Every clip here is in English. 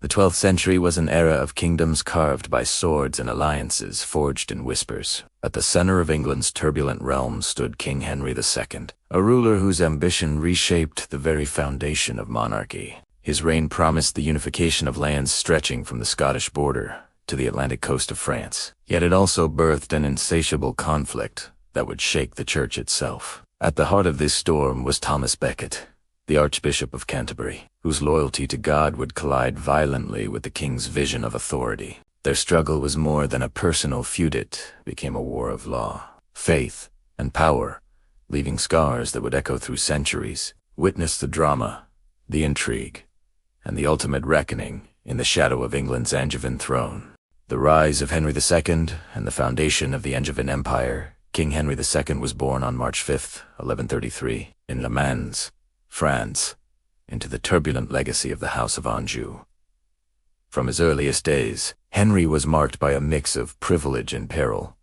The 12th century was an era of kingdoms carved by swords and alliances forged in whispers. At the center of England's turbulent realm stood King Henry II, a ruler whose ambition reshaped the very foundation of monarchy. His reign promised the unification of lands stretching from the Scottish border to the Atlantic coast of France. Yet it also birthed an insatiable conflict that would shake the church itself. At the heart of this storm was Thomas Becket, the Archbishop of Canterbury, whose loyalty to God would collide violently with the king's vision of authority. Their struggle was more than a personal feud, it became a war of law, faith, and power, leaving scars that would echo through centuries. Witness the drama, the intrigue, and the ultimate reckoning in the shadow of England's Angevin throne. The rise of Henry II and the foundation of the Angevin Empire. King Henry II was born on March 5, 1133, in Le Mans, France, into the turbulent legacy of the House of Anjou. From his earliest days, Henry was marked by a mix of privilege and peril,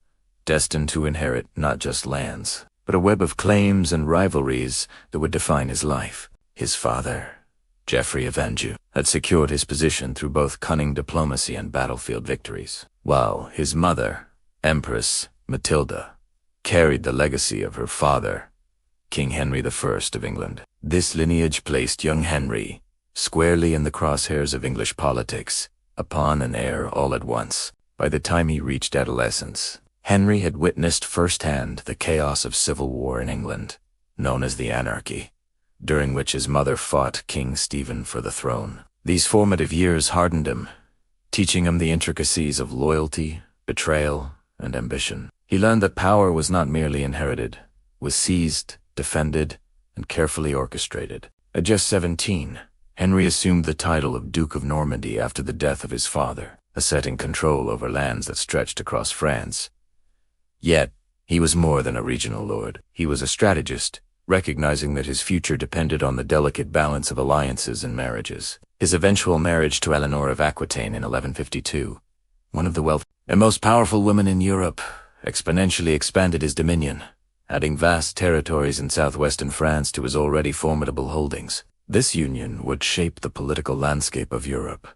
destined to inherit not just lands, but a web of claims and rivalries that would define his life. His father, Geoffrey of Anjou, had secured his position through both cunning diplomacy and battlefield victories, while his mother, Empress Matilda, carried the legacy of her father, King Henry I of England. This lineage placed young Henry squarely in the crosshairs of English politics, a pawn and heir all at once. By the time he reached adolescence, Henry had witnessed firsthand the chaos of civil war in England, known as the Anarchy, during which his mother fought King Stephen for the throne. These formative years hardened him, teaching him the intricacies of loyalty, betrayal, and ambition. He learned that power was not merely inherited, was seized, defended, and carefully orchestrated. At just 17, Henry assumed the title of Duke of Normandy after the death of his father, asserting control over lands that stretched across France. Yet, he was more than a regional lord. He was a strategist, recognizing that his future depended on the delicate balance of alliances and marriages. His eventual marriage to Eleanor of Aquitaine in 1152, one of the wealthiest and most powerful women in Europe, exponentially expanded his dominion, adding vast territories in southwestern France to his already formidable holdings. This union would shape the political landscape of Europe,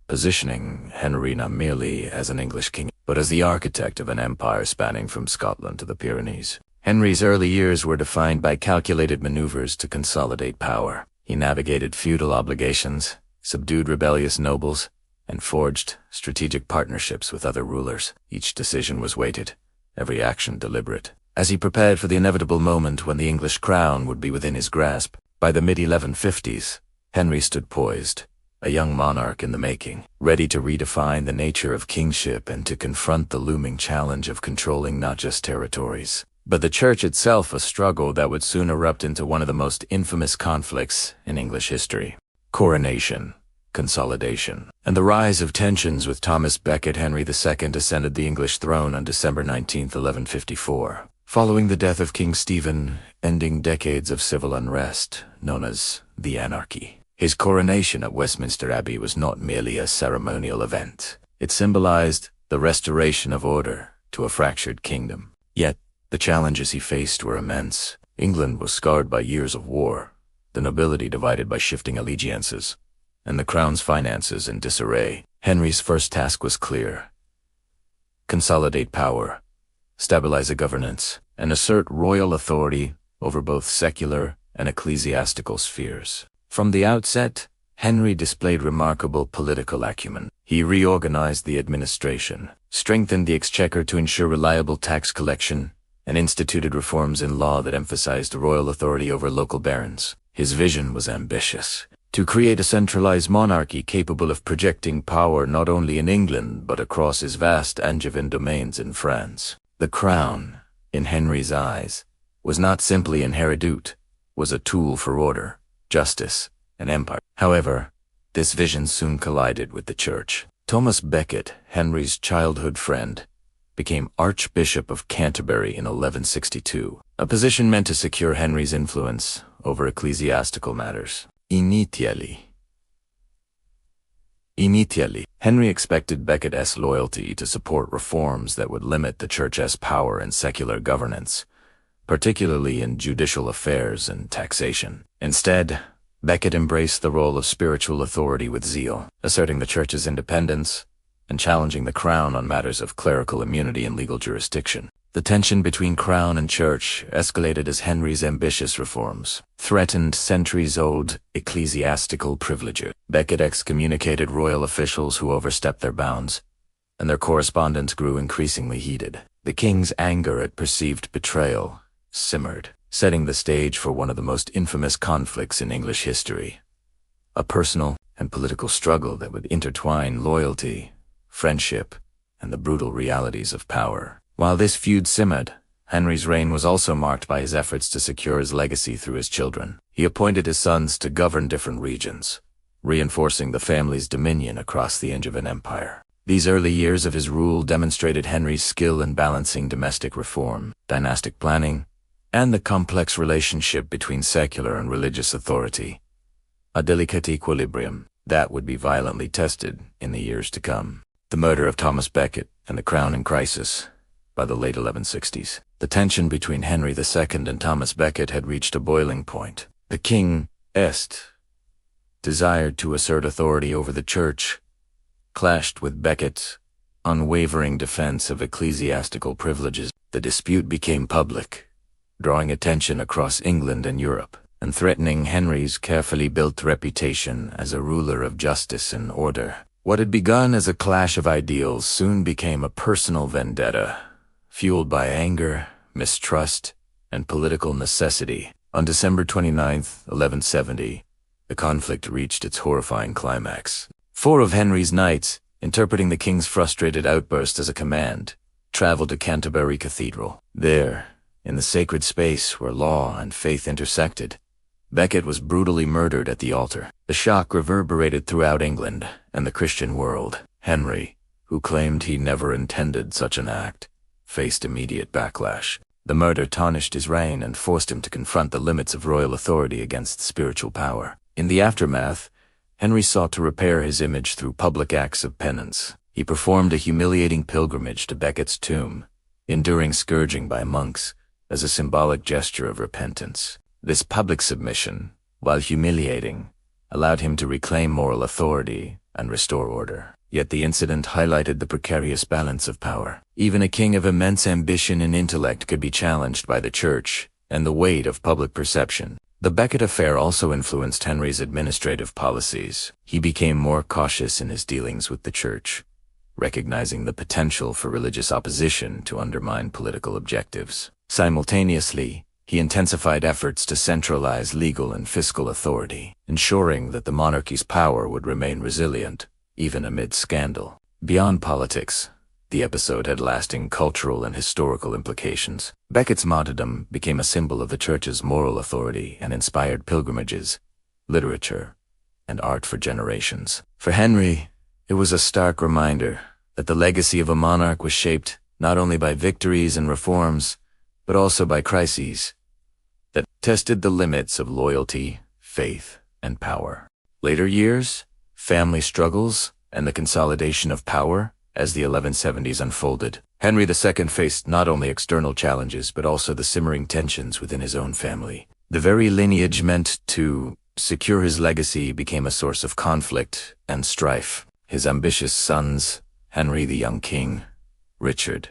positioning Henry not merely as an English king, but as the architect of an empire spanning from Scotland to the Pyrenees. Henry's early years were defined by calculated maneuvers to consolidate power. He navigated feudal obligations, subdued rebellious nobles, and forged strategic partnerships with other rulers. Each decision was weighted, every action deliberate. As he prepared for the inevitable moment when the English crown would be within his grasp, by the mid-1150s, Henry stood poised, a young monarch in the making, ready to redefine the nature of kingship and to confront the looming challenge of controlling not just territories, but the church itself, a struggle that would soon erupt into one of the most infamous conflicts in English history. Coronation, consolidation, and the rise of tensions with Thomas Becket. Henry II ascended the English throne on December 19, 1154, following the death of King Stephen, ending decades of civil unrest, known as the Anarchy. His coronation at Westminster Abbey was not merely a ceremonial event. It symbolized the restoration of order to a fractured kingdom. Yet, the challenges he faced were immense. England was scarred by years of war, the nobility divided by shifting allegiances, and the crown's finances in disarray. Henry's first task was clear: consolidate power, stabilize a governance, and assert royal authority over both secular and ecclesiastical spheres. From the outset, Henry displayed remarkable political acumen. He reorganized the administration, strengthened the exchequer to ensure reliable tax collection, and instituted reforms in law that emphasized royal authority over local barons. His vision was ambitious: to create a centralized monarchy capable of projecting power not only in England but across his vast Angevin domains in France. The crown, in Henry's eyes, was not simply an heredute, was a tool for order, justice, and empire. However, this vision soon collided with the church. Thomas Becket, Henry's childhood friend, became Archbishop of Canterbury in 1162, a position meant to secure Henry's influence over ecclesiastical matters. Initially, Henry expected Becket's loyalty to support reforms that would limit the church's power in secular governance, particularly in judicial affairs and taxation. Instead, Becket embraced the role of spiritual authority with zeal, asserting the church's independence and challenging the crown on matters of clerical immunity and legal jurisdiction. The tension between crown and church escalated as Henry's ambitious reforms threatened centuries-old ecclesiastical privileges. Becket excommunicated royal officials who overstepped their bounds, and their correspondence grew increasingly heated. The king's anger at perceived betrayal simmered, setting the stage for one of the most infamous conflicts in English history, a personal and political struggle that would intertwine loyalty, friendship, and the brutal realities of power. While this feud simmered, Henry's reign was also marked by his efforts to secure his legacy through his children. He appointed his sons to govern different regions, reinforcing the family's dominion across the Angevin Empire. These early years of his rule demonstrated Henry's skill in balancing domestic reform, dynastic planning, and the complex relationship between secular and religious authority, a delicate equilibrium that would be violently tested in the years to come. The murder of Thomas Becket and the crown in crisis. By the late 1160s, the tension between Henry II and Thomas Becket had reached a boiling point. The king, desired to assert authority over the church, clashed with Becket's unwavering defense of ecclesiastical privileges. The dispute became public, drawing attention across England and Europe, and threatening Henry's carefully built reputation as a ruler of justice and order. What had begun as a clash of ideals soon became a personal vendetta, fueled by anger, mistrust, and political necessity. On December 29, 1170, the conflict reached its horrifying climax. 4 of Henry's knights, interpreting the king's frustrated outburst as a command, traveled to Canterbury Cathedral. There, in the sacred space where law and faith intersected, Becket was brutally murdered at the altar. The shock reverberated throughout England and the Christian world. Henry, who claimed he never intended such an act, faced immediate backlash. The murder tarnished his reign and forced him to confront the limits of royal authority against spiritual power. In the aftermath, Henry sought to repair his image through public acts of penance. He performed a humiliating pilgrimage to Becket's tomb, enduring scourging by monks as a symbolic gesture of repentance. This public submission, while humiliating, allowed him to reclaim moral authority and restore order. Yet the incident highlighted the precarious balance of power. Even a king of immense ambition and intellect could be challenged by the church and the weight of public perception. The Becket affair also influenced Henry's administrative policies. He became more cautious in his dealings with the church, recognizing the potential for religious opposition to undermine political objectives. Simultaneously, he intensified efforts to centralize legal and fiscal authority, ensuring that the monarchy's power would remain resilient, even amid scandal. Beyond politics, the episode had lasting cultural and historical implications. Becket's martyrdom became a symbol of the church's moral authority and inspired pilgrimages, literature, and art for generations. For Henry, it was a stark reminder that the legacy of a monarch was shaped not only by victories and reforms, but also by crises that tested the limits of loyalty, faith, and power. Later years, family struggles, and the consolidation of power as the 1170s unfolded. Henry II faced not only external challenges but also the simmering tensions within his own family. The very lineage meant to secure his legacy became a source of conflict and strife. His ambitious sons, Henry the young king, Richard,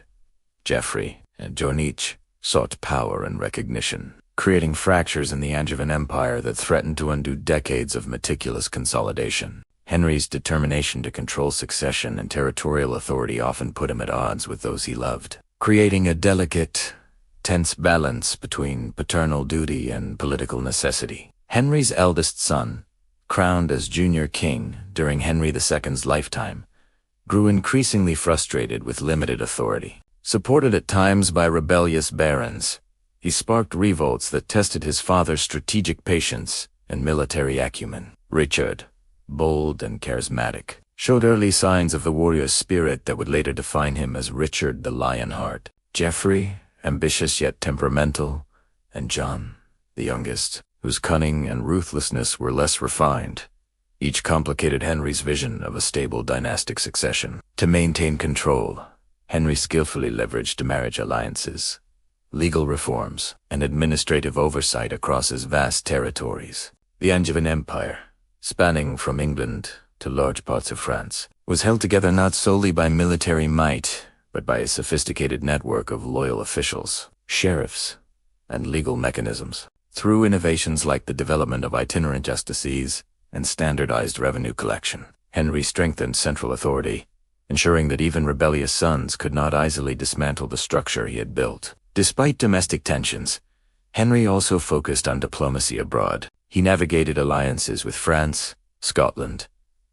Geoffrey, and John each sought power and recognition, creating fractures in the Angevin Empire that threatened to undo decades of meticulous consolidation. Henry's determination to control succession and territorial authority often put him at odds with those he loved, creating a delicate, tense balance between paternal duty and political necessity. Henry's eldest son, crowned as junior king during Henry II's lifetime, grew increasingly frustrated with limited authority. Supported at times by rebellious barons, he sparked revolts that tested his father's strategic patience and military acumen. Richard, bold and charismatic, showed early signs of the warrior spirit that would later define him as Richard the Lionheart. Geoffrey, ambitious yet temperamental, and John, the youngest, whose cunning and ruthlessness were less refined, each complicated Henry's vision of a stable dynastic succession. To maintain control, Henry skillfully leveraged marriage alliances, legal reforms, and administrative oversight across his vast territories. The Angevin Empire, spanning from England to large parts of France, was held together not solely by military might, but by a sophisticated network of loyal officials, sheriffs, and legal mechanisms. Through innovations like the development of itinerant justices and standardized revenue collection, Henry strengthened central authority, ensuring that even rebellious sons could not easily dismantle the structure he had built. Despite domestic tensions, Henry also focused on diplomacy abroad. He navigated alliances with France, Scotland,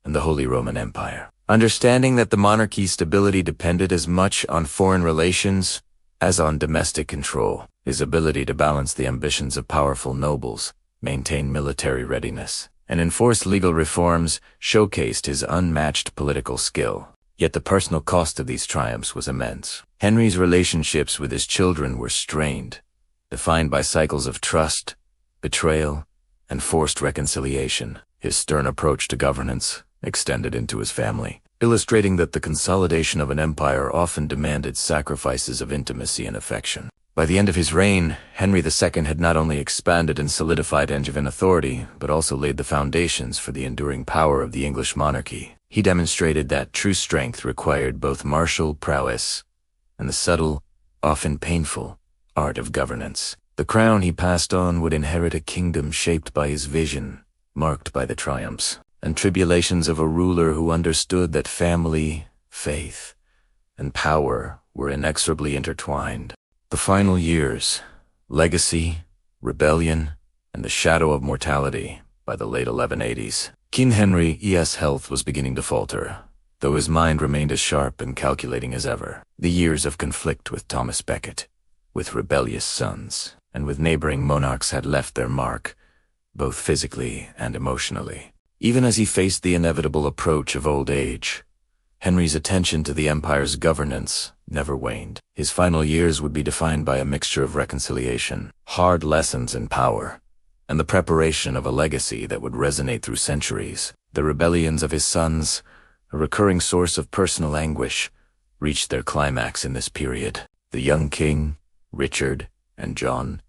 and the Holy Roman Empire. Understanding that the monarchy's stability depended as much on foreign relations as on domestic control, his ability to balance the ambitions of powerful nobles, maintain military readiness, and enforce legal reforms showcased his unmatched political skill. Yet the personal cost of these triumphs was immense. Henry's relationships with his children were strained, defined by cycles of trust, betrayal, and forced reconciliation. His stern approach to governance extended into his family, illustrating that the consolidation of an empire often demanded sacrifices of intimacy and affection. By the end of his reign, Henry II had not only expanded and solidified Angevin authority, but also laid the foundations for the enduring power of the English monarchy. He demonstrated that true strength required both martial prowess and the subtle, often painful, art of governance. The crown he passed on would inherit a kingdom shaped by his vision, marked by the triumphs and tribulations of a ruler who understood that family, faith, and power were inexorably intertwined. The final years, legacy, rebellion, and the shadow of mortality by the late 1180s. King Henry's health was beginning to falter, though his mind remained as sharp and calculating as ever. The years of conflict with Thomas Becket, with rebellious sons, and with neighboring monarchs had left their mark, both physically and emotionally. Even as he faced the inevitable approach of old age, Henry's attention to the empire's governance never waned. His final years would be defined by a mixture of reconciliation, hard lessons in power, and the preparation of a legacy that would resonate through centuries. The rebellions of his sons, a recurring source of personal anguish, reached their climax in this period. The young king, Richard, and John,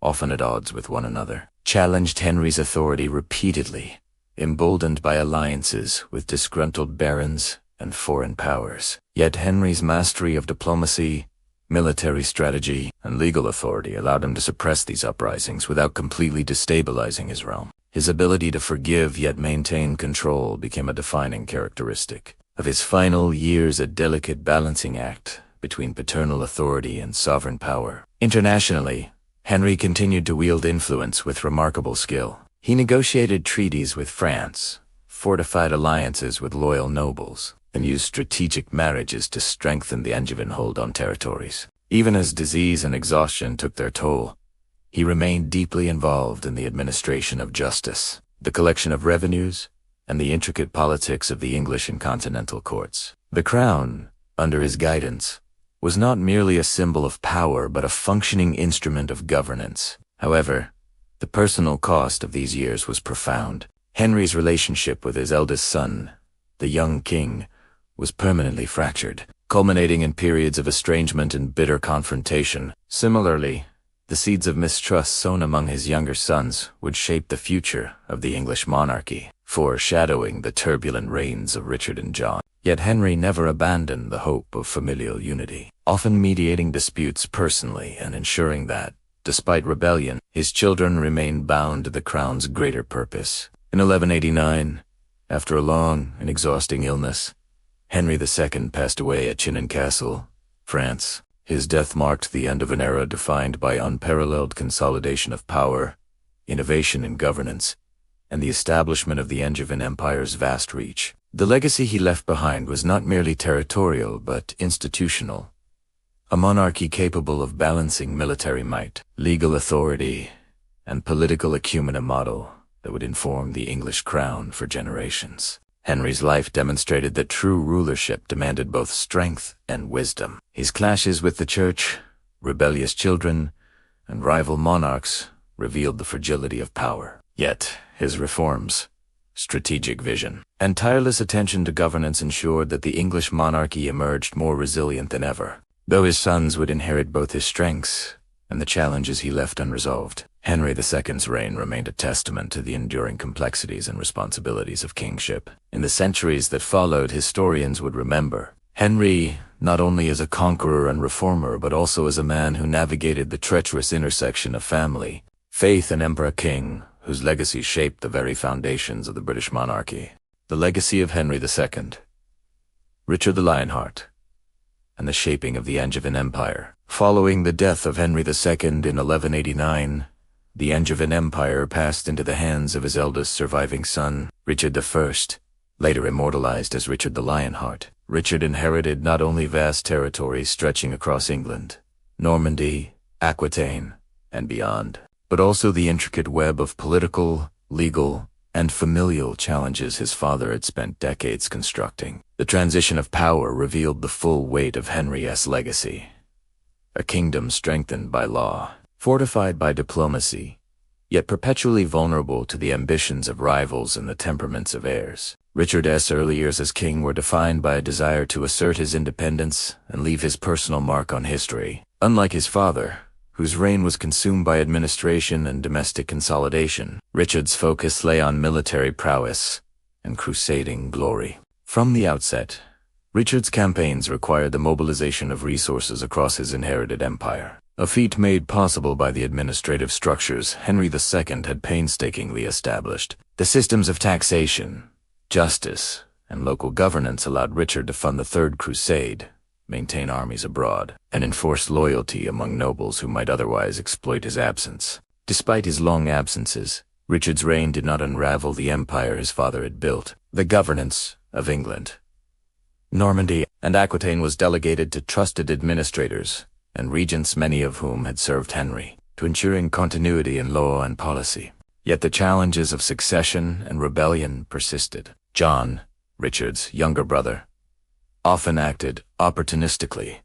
often at odds with one another, challenged Henry's authority repeatedly, emboldened by alliances with disgruntled barons and foreign powers. Yet Henry's mastery of diplomacy, military strategy, and legal authority allowed him to suppress these uprisings without completely destabilizing his realm. His ability to forgive yet maintain control became a defining characteristic of his final years, a delicate balancing act between paternal authority and sovereign power. Internationally, Henry continued to wield influence with remarkable skill. He negotiated treaties with France, fortified alliances with loyal nobles, and used strategic marriages to strengthen the Angevin hold on territories. Even as disease and exhaustion took their toll, he remained deeply involved in the administration of justice, the collection of revenues, and the intricate politics of the English and continental courts. The crown, under his guidance, was not merely a symbol of power but a functioning instrument of governance. However, the personal cost of these years was profound. Henry's relationship with his eldest son, the young king, was permanently fractured, culminating in periods of estrangement and bitter confrontation. Similarly, the seeds of mistrust sown among his younger sons would shape the future of the English monarchy, foreshadowing the turbulent reigns of Richard and John. Yet Henry never abandoned the hope of familial unity, often mediating disputes personally and ensuring that, despite rebellion, his children remained bound to the crown's greater purpose. In 1189, after a long and exhausting illness, Henry II passed away at Chinon Castle, France. His death marked the end of an era defined by unparalleled consolidation of power, innovation in governance, and the establishment of the Angevin Empire's vast reach. The legacy he left behind was not merely territorial but institutional, a monarchy capable of balancing military might, legal authority, and political acumen, a model that would inform the English crown for generations. Henry's life demonstrated that true rulership demanded both strength and wisdom. His clashes with the church, rebellious children, and rival monarchs revealed the fragility of power. Yet, his reforms, strategic vision, and tireless attention to governance ensured that the English monarchy emerged more resilient than ever, though his sons would inherit both his strengths and the challenges he left unresolved. Henry II's reign remained a testament to the enduring complexities and responsibilities of kingship. In the centuries that followed, historians would remember Henry not only as a conqueror and reformer, but also as a man who navigated the treacherous intersection of family, faith, and emperor-king, whose legacy shaped the very foundations of the British monarchy. The legacy of Henry II, Richard the Lionheart, and the shaping of the Angevin Empire. Following the death of Henry II in 1189, the Angevin Empire passed into the hands of his eldest surviving son, Richard I, later immortalized as Richard the Lionheart. Richard inherited not only vast territories stretching across England, Normandy, Aquitaine, and beyond, but also the intricate web of political, legal, and familial challenges his father had spent decades constructing. The transition of power revealed the full weight of Henry's legacy. A kingdom strengthened by law, fortified by diplomacy, yet perpetually vulnerable to the ambitions of rivals and the temperaments of heirs. Richard's early years as king were defined by a desire to assert his independence and leave his personal mark on history. Unlike his father, whose reign was consumed by administration and domestic consolidation, Richard's focus lay on military prowess and crusading glory. From the outset, Richard's campaigns required the mobilization of resources across his inherited empire, a feat made possible by the administrative structures Henry II had painstakingly established. The systems of taxation, justice, and local governance allowed Richard to fund the Third Crusade, maintain armies abroad, and enforce loyalty among nobles who might otherwise exploit his absence. Despite his long absences, Richard's reign did not unravel the empire his father had built. The governance of England, Normandy, and Aquitaine was delegated to trusted administrators and regents, many of whom had served Henry, to ensuring continuity in law and policy. Yet the challenges of succession and rebellion persisted. John, Richard's younger brother, often acted opportunistically,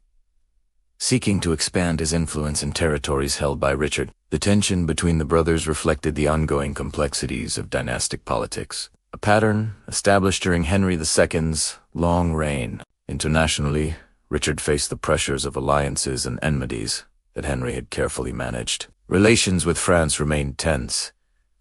seeking to expand his influence in territories held by Richard. The tension between the brothers reflected the ongoing complexities of dynastic politics, a pattern established during Henry II's long reign. Internationally, Richard faced the pressures of alliances and enmities that Henry had carefully managed. Relations with France remained tense,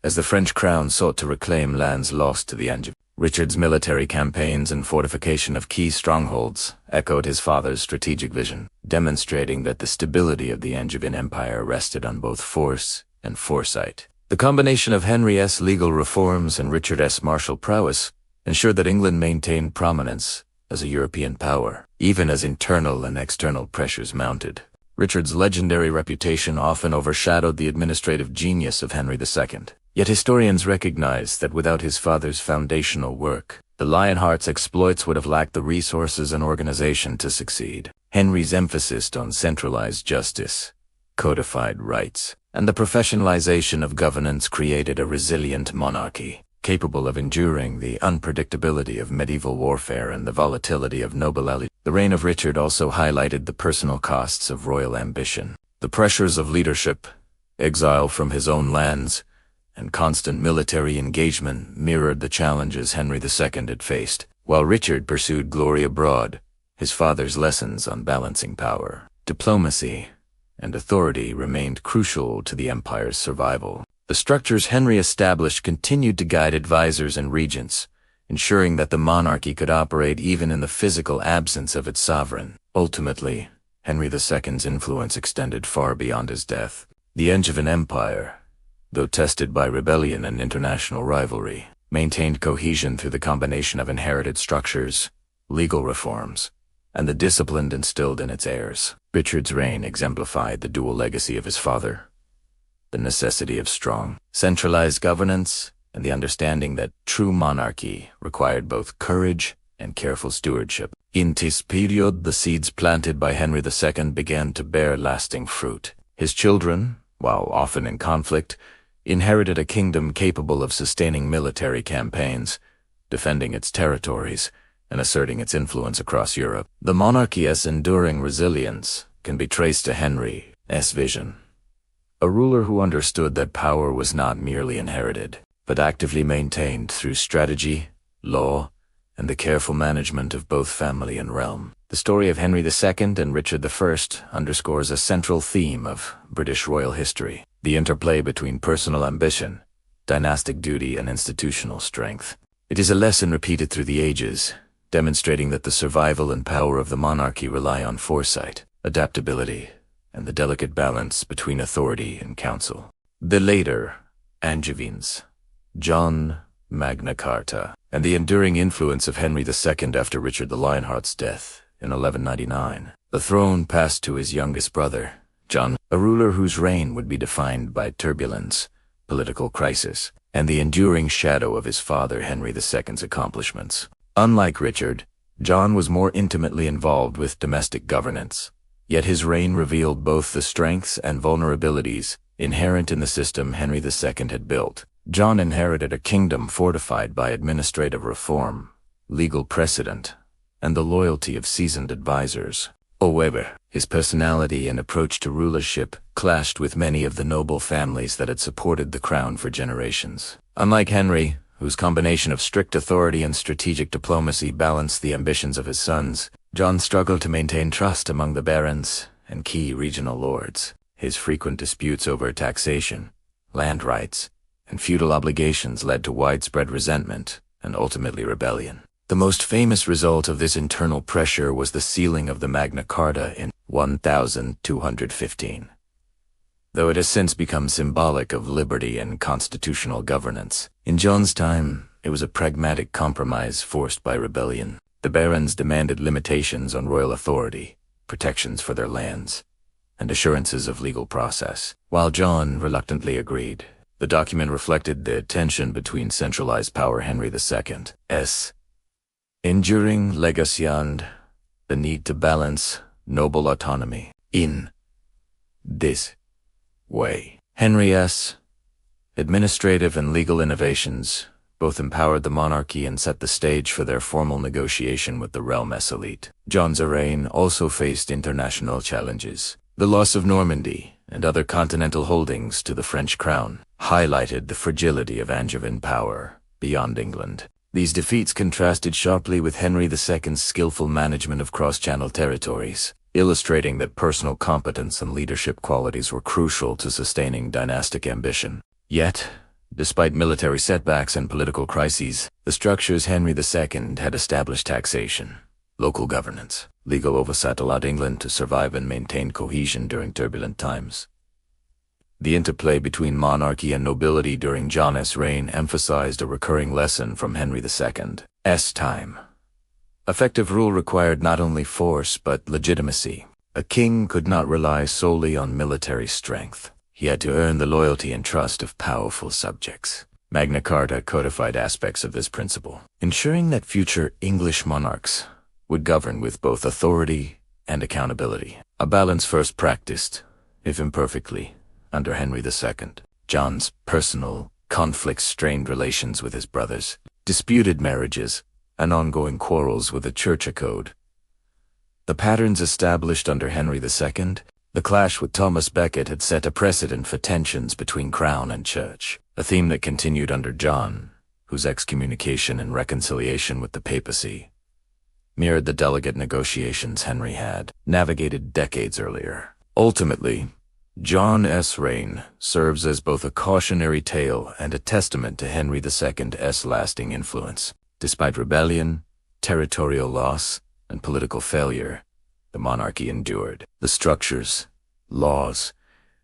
as the French crown sought to reclaim lands lost to the Angevin. Richard's military campaigns and fortification of key strongholds echoed his father's strategic vision, demonstrating that the stability of the Angevin Empire rested on both force and foresight. The combination of Henry's legal reforms and Richard's martial prowess ensured that England maintained prominence as a European power, even as internal and external pressures mounted. Richard's legendary reputation often overshadowed the administrative genius of Henry II. Yet historians recognize that without his father's foundational work, the Lionheart's exploits would have lacked the resources and organization to succeed. Henry's emphasis on centralized justice, codified rights, and the professionalization of governance created a resilient monarchy, capable of enduring the unpredictability of medieval warfare and the volatility of nobility. The reign of Richard also highlighted the personal costs of royal ambition. The pressures of leadership, exile from his own lands, and constant military engagement mirrored the challenges Henry II had faced. While Richard pursued glory abroad, his father's lessons on balancing power, diplomacy, and authority remained crucial to the empire's survival. The structures Henry established continued to guide advisors and regents, ensuring that the monarchy could operate even in the physical absence of its sovereign. Ultimately, Henry II's influence extended far beyond his death. The Angevin Empire, though tested by rebellion and international rivalry, maintained cohesion through the combination of inherited structures, legal reforms, and the discipline instilled in its heirs. Richard's reign exemplified the dual legacy of his father, the necessity of strong, centralized governance, and the understanding that true monarchy required both courage and careful stewardship. In this period, the seeds planted by Henry II began to bear lasting fruit. His children, while often in conflict, inherited a kingdom capable of sustaining military campaigns, defending its territories, and asserting its influence across Europe. The monarchy's enduring resilience can be traced to Henry's vision, a ruler who understood that power was not merely inherited, but actively maintained through strategy, law, and the careful management of both family and realm. The story of Henry II and Richard I underscores a central theme of British royal history: the interplay between personal ambition, dynastic duty, and institutional strength. It is a lesson repeated through the ages, demonstrating that the survival and power of the monarchy rely on foresight, adaptability, and the delicate balance between authority and counsel. The later Angevines, John Magna Carta, and the enduring influence of Henry II after Richard the Lionheart's death in 1199. The throne passed to his youngest brother, John, a ruler whose reign would be defined by turbulence, political crisis, and the enduring shadow of his father Henry II's accomplishments. Unlike Richard, John was more intimately involved with domestic governance, yet his reign revealed both the strengths and vulnerabilities inherent in the system Henry II had built. John inherited a kingdom fortified by administrative reform, legal precedent, and the loyalty of seasoned advisors. However, his personality and approach to rulership clashed with many of the noble families that had supported the crown for generations. Unlike Henry, whose combination of strict authority and strategic diplomacy balanced the ambitions of his sons, John struggled to maintain trust among the barons and key regional lords. His frequent disputes over taxation, land rights, and feudal obligations led to widespread resentment and ultimately rebellion. The most famous result of this internal pressure was the sealing of the Magna Carta in 1215. Though it has since become symbolic of liberty and constitutional governance, in John's time it was a pragmatic compromise forced by rebellion. The barons demanded limitations on royal authority, protections for their lands, and assurances of legal process, while John reluctantly agreed. The document reflected the tension between centralized power Henry II's enduring legacy and the need to balance noble autonomy. In this way, Henry's administrative and legal innovations both empowered the monarchy and set the stage for their formal negotiation with the realm's elite. John's reign also faced international challenges. The loss of Normandy and other continental holdings to the French crown highlighted the fragility of Angevin power beyond England. These defeats contrasted sharply with Henry II's skillful management of cross-channel territories, illustrating that personal competence and leadership qualities were crucial to sustaining dynastic ambition. Yet, despite military setbacks and political crises, the structures Henry II had established: taxation, local governance, legal oversight allowed England to survive and maintain cohesion during turbulent times. The interplay between monarchy and nobility during John's reign emphasized a recurring lesson from Henry II's time. Effective rule required not only force but legitimacy. A king could not rely solely on military strength. He had to earn the loyalty and trust of powerful subjects. Magna Carta codified aspects of this principle, ensuring that future English monarchs would govern with both authority and accountability. A balance first practiced, if imperfectly, under Henry II. John's personal conflicts strained relations with his brothers, disputed marriages, and ongoing quarrels with the Church code. The patterns established under Henry II, the clash with Thomas Becket had set a precedent for tensions between crown and church, a theme that continued under John, whose excommunication and reconciliation with the papacy mirrored the delicate negotiations Henry had navigated decades earlier. Ultimately, John's reign serves as both a cautionary tale and a testament to Henry II's lasting influence. Despite rebellion, territorial loss, and political failure, the monarchy endured. The structures, laws,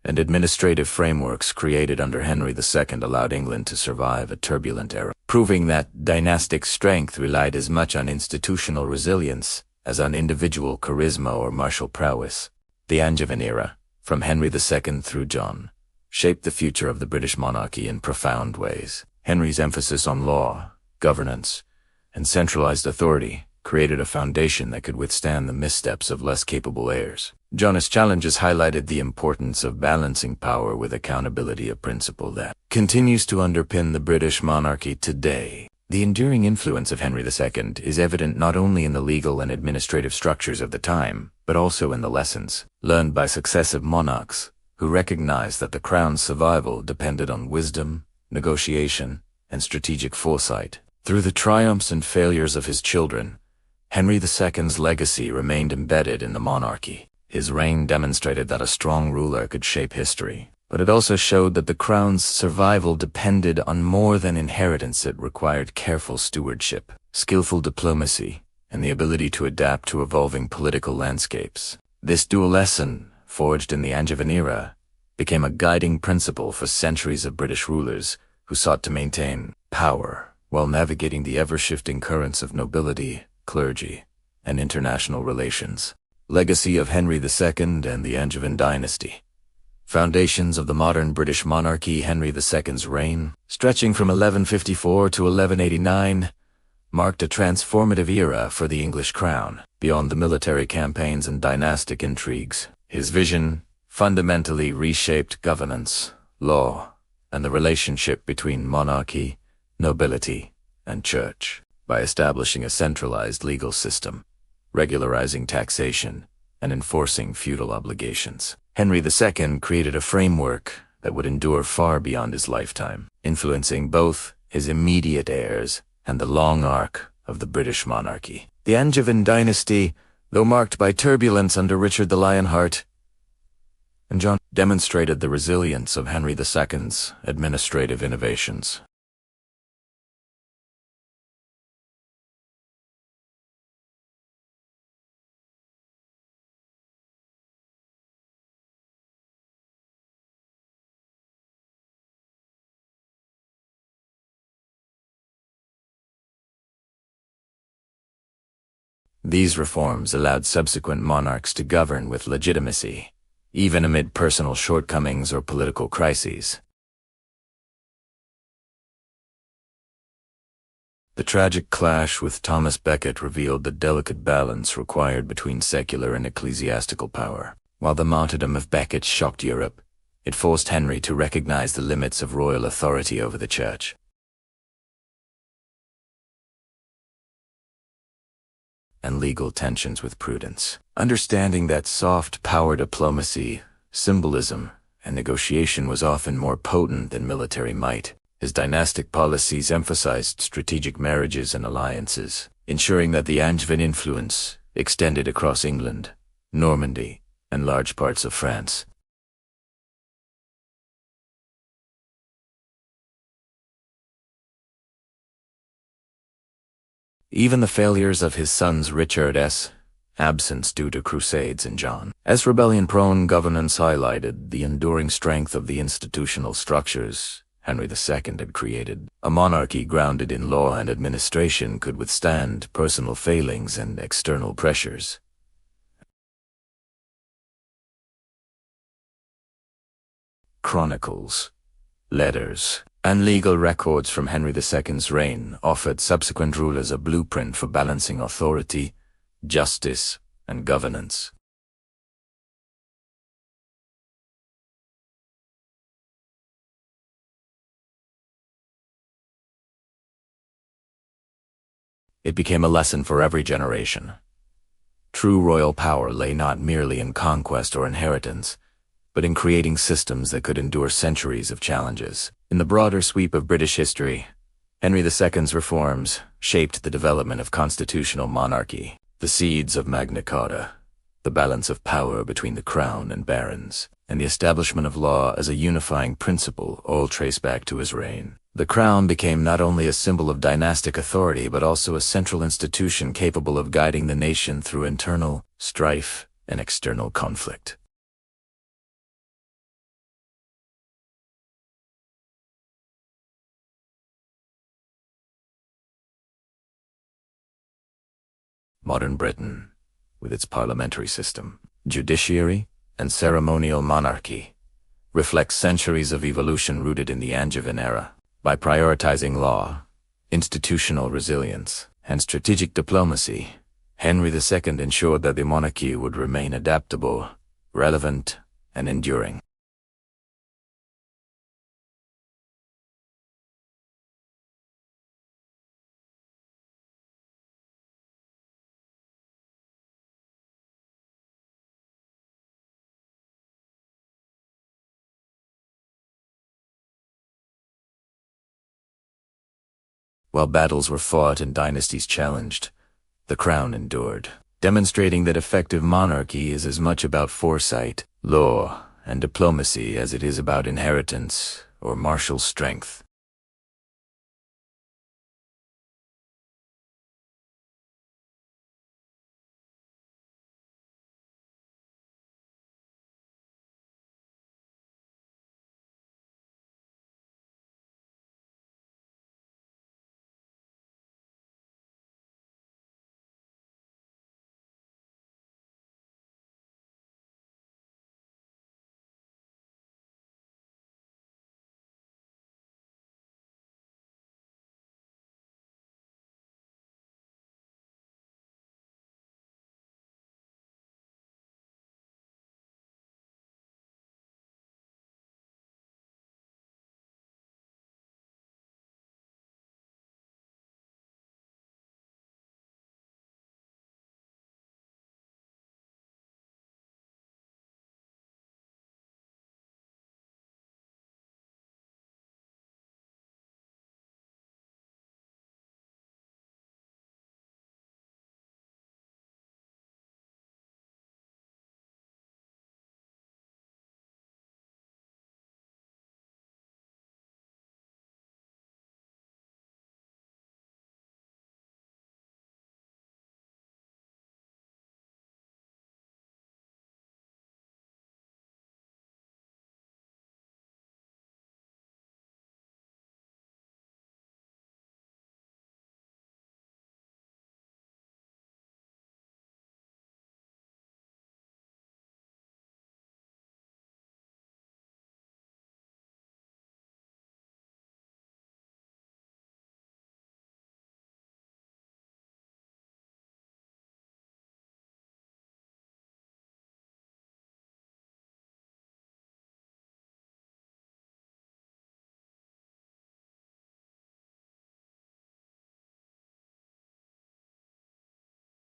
and administrative frameworks created under Henry II allowed England to survive a turbulent era, proving that dynastic strength relied as much on institutional resilience as on individual charisma or martial prowess. The Angevin era, from Henry II through John, shaped the future of the British monarchy in profound ways. Henry's emphasis on law, governance, and centralized authority created a foundation that could withstand the missteps of less capable heirs. John's challenges highlighted the importance of balancing power with accountability, a principle that continues to underpin the British monarchy today. The enduring influence of Henry II is evident not only in the legal and administrative structures of the time, but also in the lessons learned by successive monarchs who recognized that the crown's survival depended on wisdom, negotiation, and strategic foresight. Through the triumphs and failures of his children, Henry II's legacy remained embedded in the monarchy. His reign demonstrated that a strong ruler could shape history, But it also showed that the crown's survival depended on more than inheritance. It required careful stewardship, skillful diplomacy, and the ability to adapt to evolving political landscapes. This dual lesson, forged in the Angevin era, became a guiding principle for centuries of British rulers who sought to maintain power while navigating the ever-shifting currents of nobility, clergy, and international relations. Legacy of Henry II and the Angevin dynasty. Foundations of the modern British monarchy. Henry II's reign, stretching from 1154 to 1189, marked a transformative era for the English crown. Beyond the military campaigns and dynastic intrigues, his vision fundamentally reshaped governance, law, and the relationship between monarchy, nobility, and church. By establishing a centralized legal system, regularizing taxation, and enforcing feudal obligations, Henry II created a framework that would endure far beyond his lifetime, influencing both his immediate heirs and the long arc of the British monarchy. The Angevin dynasty, though marked by turbulence under Richard the Lionheart and John, demonstrated the resilience of Henry II's administrative innovations. These reforms allowed subsequent monarchs to govern with legitimacy, even amid personal shortcomings or political crises. The tragic clash with Thomas Becket revealed the delicate balance required between secular and ecclesiastical power. While the martyrdom of Becket shocked Europe, it forced Henry to recognize the limits of royal authority over the Church. And legal tensions with prudence. Understanding that soft power diplomacy, symbolism, and negotiation was often more potent than military might, his dynastic policies emphasized strategic marriages and alliances, ensuring that the Angevin influence extended across England, Normandy, and large parts of France. Even the failures of his sons Richard's absence due to crusades and John's rebellion-prone governance highlighted the enduring strength of the institutional structures Henry II had created. A monarchy grounded in law and administration could withstand personal failings and external pressures. Chronicles, letters, and legal records from Henry II's reign offered subsequent rulers a blueprint for balancing authority, justice, and governance. It became a lesson for every generation. True royal power lay not merely in conquest or inheritance, but in creating systems that could endure centuries of challenges. In the broader sweep of British history, Henry II's reforms shaped the development of constitutional monarchy, the seeds of Magna Carta, the balance of power between the crown and barons, and the establishment of law as a unifying principle, all trace back to his reign. The crown became not only a symbol of dynastic authority but also a central institution capable of guiding the nation through internal strife and external conflict. Modern Britain, with its parliamentary system, judiciary, and ceremonial monarchy, reflects centuries of evolution rooted in the Angevin era. By prioritizing law, institutional resilience, and strategic diplomacy, Henry II ensured that the monarchy would remain adaptable, relevant, and enduring. While battles were fought and dynasties challenged, the crown endured, demonstrating that effective monarchy is as much about foresight, law, and diplomacy as it is about inheritance or martial strength.